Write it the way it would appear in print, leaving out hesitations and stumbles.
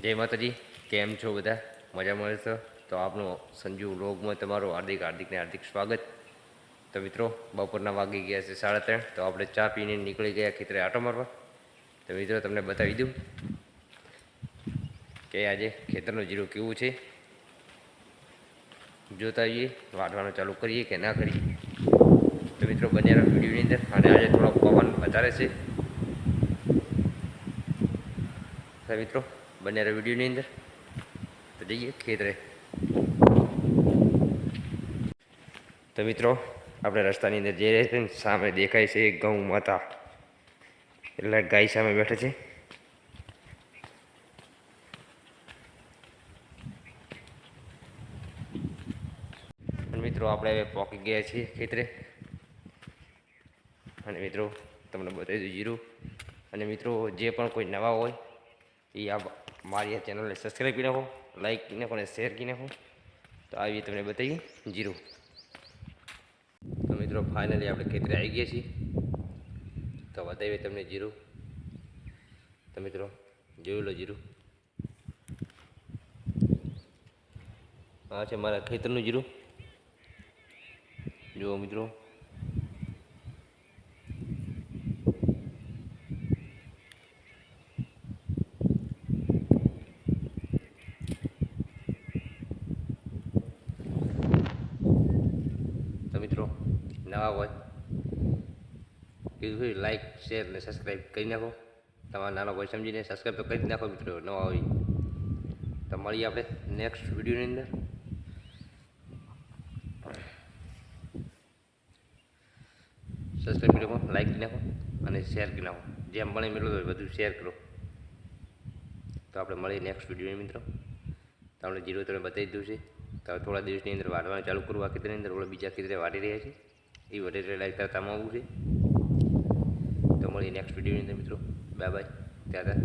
જય માતાજી, કેમ છો બધા? મજામાં છો? તો આપનું સંજુ વ્લોગમાં તમારું હાર્દિક હાર્દિક સ્વાગત. તો મિત્રો, બપોરના વાગી ગયા છે 3:30. તો આપણે ચા પીને નીકળી ગયા ખેતરે આટો મારવા. તો મિત્રો, તમને બતાવી દઉં કે આજે ખેતરનું જીરું કેવું છે. જોતા આવીએ, વાઢવાનું ચાલુ કરીએ કે ના કરીએ. તો મિત્રો, બન્યા વિડીયોની અંદર. અને આજે થોડો પવન વધારે છે. તો મિત્રો, બન્યા વિડીયોની અંદર. તો જઈએ ખેતરે. તો મિત્રો, આપણે રસ્તાની અંદર જઈ રહ્યા છીએ ને સામે દેખાય છે ગૌ માતા, એટલે ગાય સામે બેઠે છે. મિત્રો, આપણે હવે પહોંચી ગયા છીએ ખેતરે. અને મિત્રો, તમને બતાવી દઉં જીરું. અને મિત્રો, જે પણ કોઈ નવા હોય એ આ મારી આ ચેનલને સબસ્ક્રાઈબ કરી નાખો, લાઈક કરી નાખો અને શેર કરી નાખો. તો આવી તમને બતાવીએ જીરું. તો મિત્રો, ફાઇનલી આપણે ખેતરે આવી ગયા છીએ. તો બતાવીએ તમને જીરું. તો મિત્રો, જોઈ લો જીરું. આ છે મારા ખેતરનું જીરું. જુઓ મિત્રો. તો મિત્રો, નવા હોય કીધું લાઈક શેર અને સબસ્ક્રાઈબ કરી નાખો. તમારા નાના ભાઈ સમજીને સબસ્ક્રાઈબ તો કરી જ નાખો મિત્રો, નવા હોય. તો મળીએ આપણે નેક્સ્ટ વિડીયોની અંદર. સબસ્ક્રાઈબ કરી નાખો, લાઈક કરી નાખો અને શેર કરી નાખો. જેમ મળે મિત્રો બધું શેર કરો. તો આપણે મળીએ નેક્સ્ટ વિડીયોની મિત્રો. તો આપણે જીરો તમે બતાવી દઉં છે. તો થોડા દિવસની અંદર વાઢવાનું ચાલુ કરવું. આ ખેતરની અંદર ઓલા બીજા ખેતરે વાઢી રહ્યા છે. એ વડે લાઈક કરતા આવવું છે. તો મળીએ નેક્સ્ટ વિડીયોની અંદર મિત્રો. બાય બાય, ત્યાં